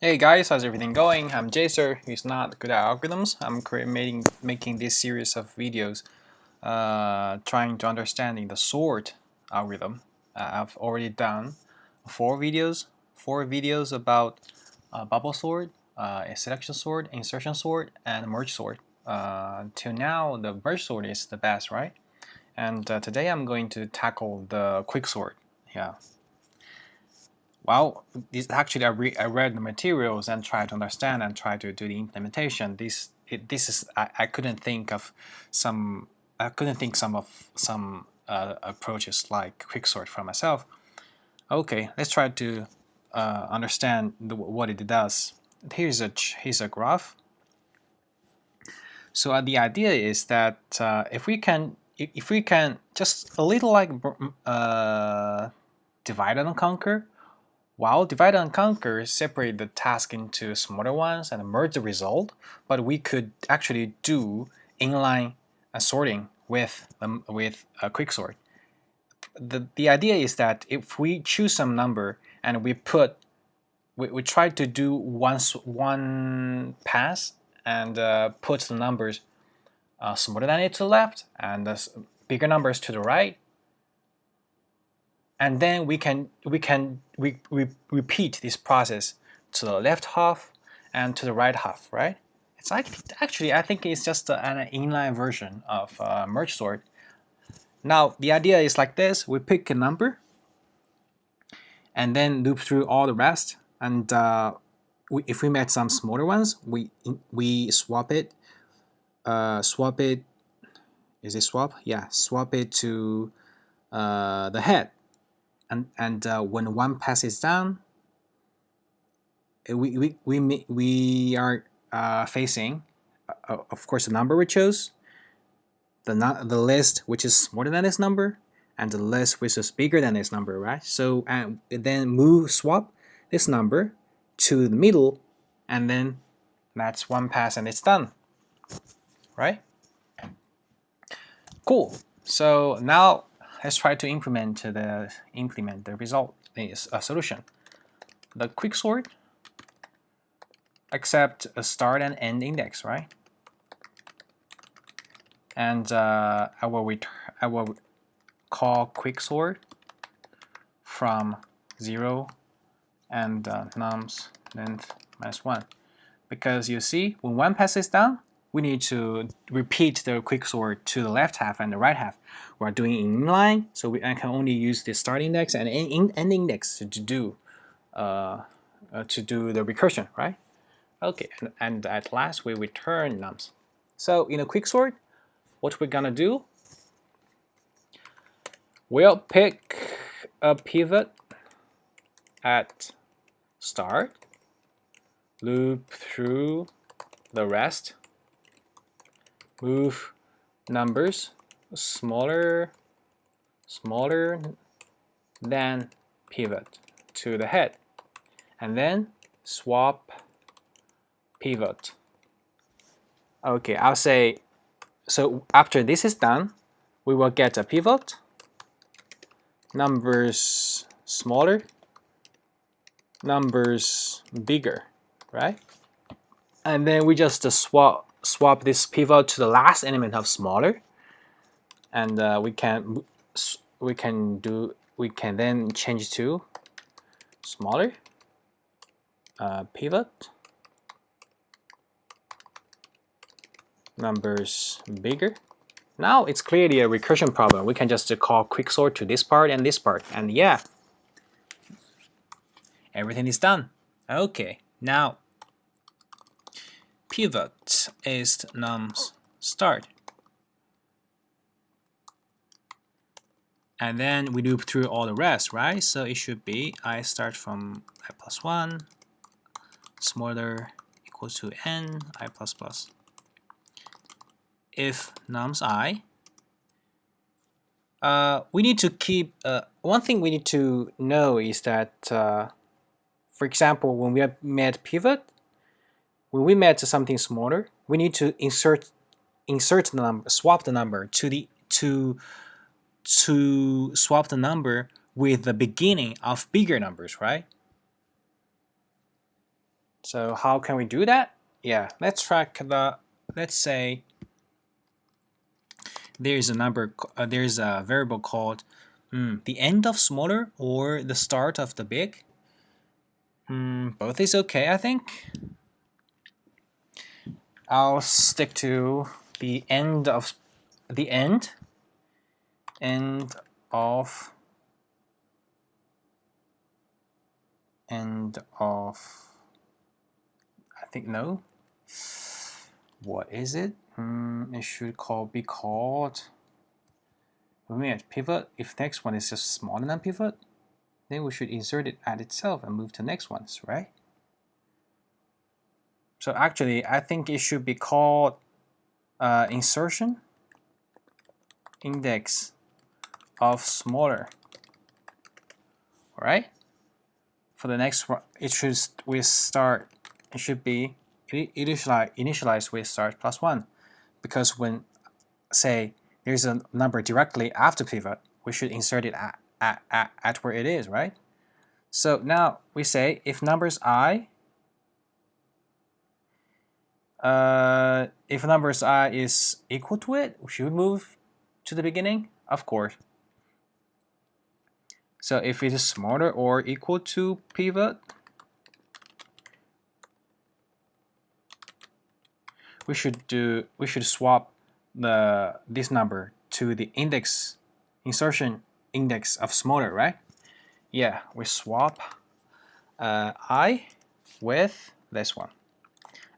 Hey guys, how's everything going? I'm JSer, who's not good at algorithms. I'm making this series of videos trying to understanding the sort algorithm. I've already done four videos about bubble sort, a selection sort, insertion sort, and merge sort. Till now, the merge sort is the best, right? And today I'm going to tackle the quick sort. Yeah. Well, this actually I read the materials and tried to understand and try to do the implementation. This is I couldn't think of some approaches like quicksort for myself. Okay, let's try to understand what it does. Here's a graph. So the idea is that if we can just a little like divide and conquer. While divide and conquer separate the task into smaller ones and merge the result, but we could actually do inline sorting with a quicksort. The idea is that if we choose some number and we try to do one pass and put the numbers smaller than it to the left and the bigger numbers to the right, and then we repeat this process to the left half and to the right half, right? It's like actually I think it's just an inline version of merge sort. Now the idea is like this: we pick a number and then loop through all the rest, and if we met some smaller ones, we swap it. Swap it. Is it swap? Yeah, swap it to the head. And when one passes down, we are facing, of course, the number we chose, the list which is smaller than this number, and the list which is bigger than this number, right? So and then swap this number to the middle, and then that's one pass and it's done, right? Cool. So now let's try to implement the result is a solution. The quicksort accept a start and end index, right? And I will call quicksort from 0 and nums length -1, because you see when one passes down, we need to repeat the quicksort to the left half and the right half. We're doing inline, so I can only use the start index and end index to do the recursion, right? Okay, and at last we return nums. So in a quicksort, what we're gonna do, we'll pick a pivot at start, loop through the rest, move numbers smaller than pivot to the head, and then swap pivot. Okay, I'll say, so after this is done, we will get a pivot, numbers smaller, numbers bigger, right? And then we just swap this pivot to the last element of smaller, and we can then change to smaller pivot, numbers bigger. Now it's clearly a recursion problem. We can just call quicksort to this part and this part, and yeah, everything is done. Okay, now pivot is nums start, and then we loop through all the rest, right? So it should be I start from I plus 1, smaller equals to n I plus plus. If nums I, we need to keep one thing we need to know is that for example, when we met pivot, when we met something smaller, we need to insert the number, swap the number to swap the number with the beginning of bigger numbers, right? So how can we do that? Yeah, let's track the, let's say there's a number, there's a variable called the end of smaller or the start of the big. Both is okay, I think. I'll stick to the end of the end of I think no. What is it? It should be called. When we at pivot, if next one is just smaller than pivot, then we should insert it at itself and move to next ones, right? So actually, I think it should be called insertion index of smaller. All right. For the next one, it should be initialized with start +1, because when say there's a number directly after pivot, we should insert it at where it is, right? So now we say if numbers I is equal to it, should we move to the beginning? Of course. So if it is smaller or equal to pivot, we should swap this number to the insertion index of smaller, right? Yeah, we swap I with this one.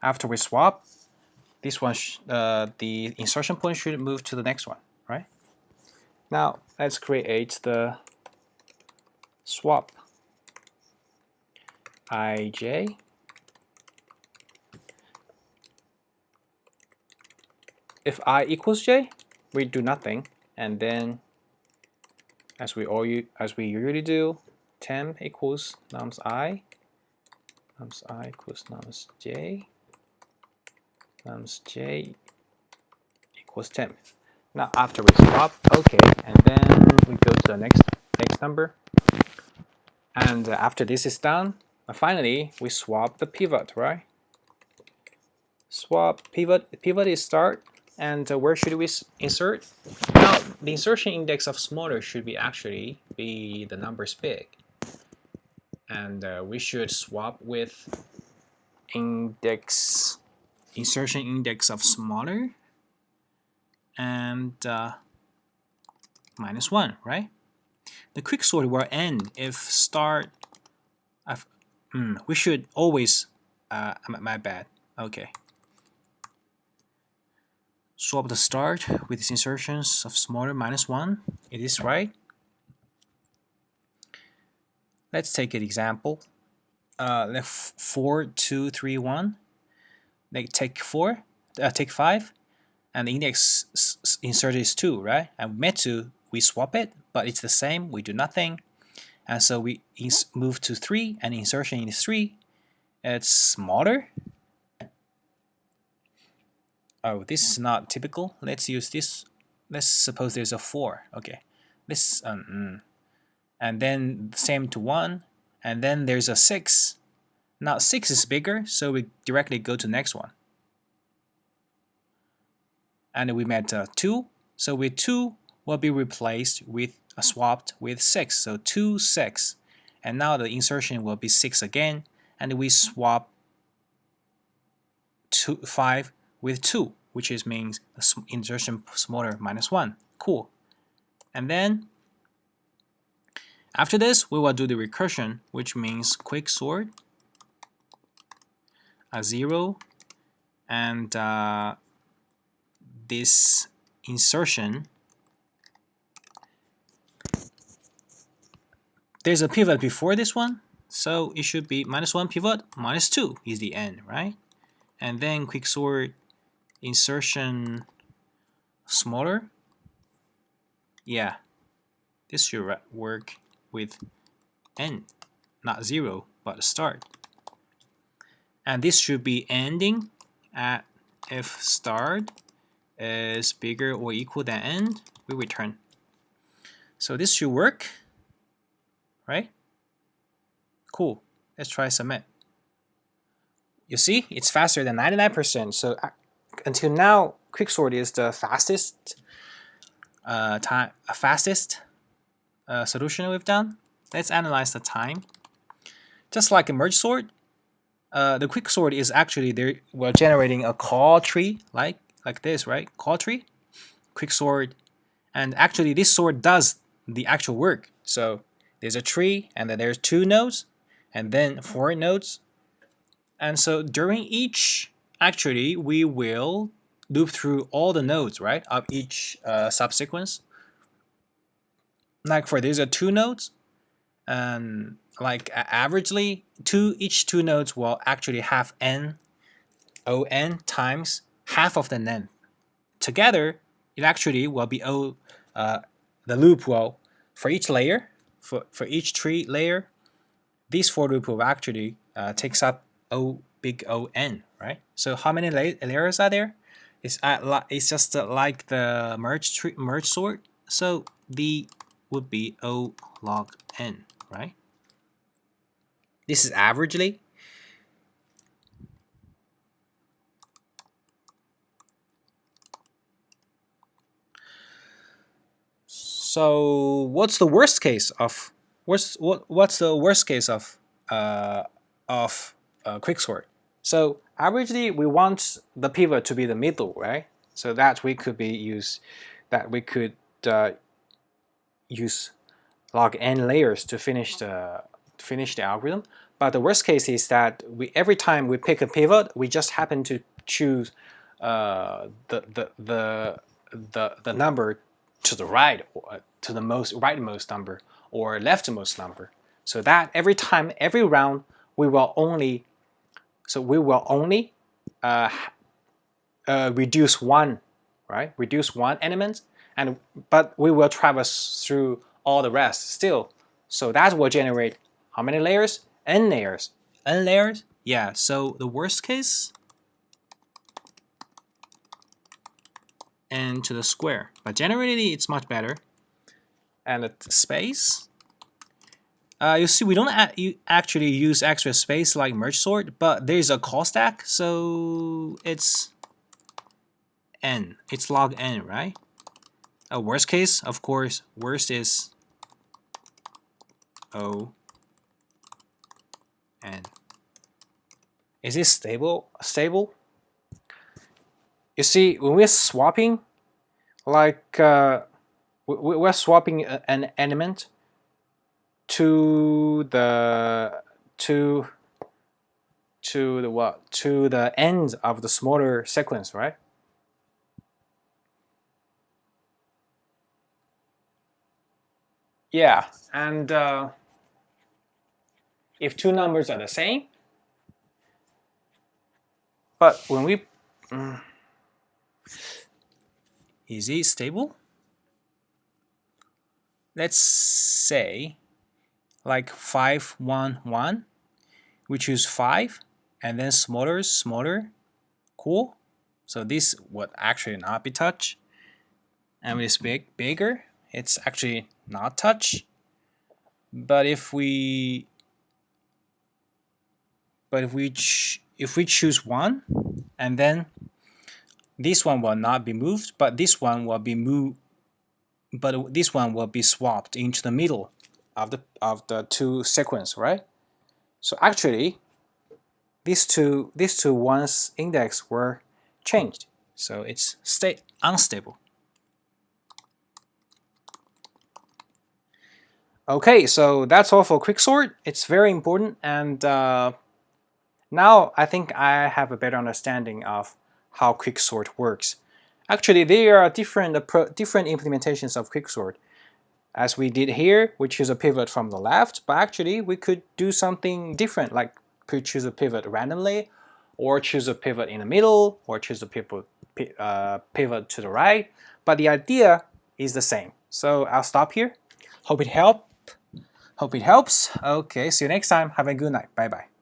After we swap, this one the insertion point should move to the next one, right? Now let's create the swap ij. If I equals j, we do nothing, and then as we usually do, temp equals nums I equals nums j equals temp. Now after we swap, okay, and then we go to the next number, and after this is done, finally we swap the pivot, right? Swap pivot is start, and where should we insert? Now the insertion index of smaller should be actually be the numbers big, and we should swap with insertion index of smaller and -1, right? The quick sort will end if start. We should always. My bad. Okay. Swap the start with its insertions of smaller -1. It is right. Let's take an example. 4, 2, 3, 1. Take 4. Take 5. And the index inserted is 2, right? And meant to, we swap it, but it's the same, we do nothing. And so we move to 3, and insertion is 3. It's smaller. Oh, this is not typical. Let's use this. Let's suppose there's a 4. Okay. This, and then same to 1, and then there's a 6. Now 6 is bigger, so we directly go to next one. And we met 2, so with 2 will be replaced with swapped with 6, so 2, 6, and now the insertion will be 6 again, and we swap 5 with 2, which means insertion smaller -1. Cool. And then after this, we will do the recursion, which means quick sort 0, and this insertion, there's a pivot before this one, so it should be -1 pivot, -2 is the end, right? And then quick sort insertion smaller. Yeah, this should work with end, not 0, but start. And this should be ending at if start is bigger or equal than end, we return. So this should work, right? Cool. Let's try submit. You see, it's faster than 99%. So until now, quicksort is the fastest solution we've done. Let's analyze the time. Just like a merge sort, the quicksort is actually we're generating a call tree like this, right? Call tree, quicksort, and actually this sort does the actual work. So there's a tree, and then there's 2 nodes, and then 4 nodes. And so during each, actually, we will loop through all the nodes, right, of each subsequence. Like for these are 2 nodes, and like averagely, each 2 nodes will actually have O(n) times half of the length. Together, it actually will be the loop will, for each layer, for each tree layer, this for loop will actually takes up big O(n), right? So how many layers are there? It's just like the merge sort. So the would be O log n, right? This is averagely. So what's the worst case of what's the worst case of quicksort? So averagely we want the pivot to be the middle, right? So that we could use log n layers to finish the algorithm. But the worst case is that every time we pick a pivot, we just happen to choose the number to the right, or to the rightmost number, or leftmost number. So that every round, we will only reduce one, right? Reduce one element, but we will traverse through all the rest still. So that will generate how many layers? N layers. N layers? Yeah. So the worst case, n to the square. But generally, it's much better. And the space. You see, we don't actually use extra space like merge sort, but there's a call stack, so it's n. It's log n, right? A worst case, of course, worst is O n. Is this stable? You see, when we're swapping, like we're swapping an element to the end of the smaller sequence, right? Yeah, and if 2 numbers are the same, but when we is it stable? Let's say like 5, 1, 1. We choose 5, and then smaller. Cool. So this would actually not be touch. And when it's bigger, it's actually not touch. But if we choose 1, and then this one will not be moved, but this one will be moved. But this one will be swapped into the middle of the 2 sequence, right? So actually, these two ones index were changed, so it's unstable. Okay, so that's all for quicksort. It's very important, and now I think I have a better understanding of how quicksort works. Actually, there are different implementations of quicksort. As we did here, we choose a pivot from the left, but actually we could do something different, like could choose a pivot randomly, or choose a pivot in the middle, or choose a pivot to the right. But the idea is the same. So I'll stop here. Hope it helps. Okay, see you next time. Have a good night. Bye bye.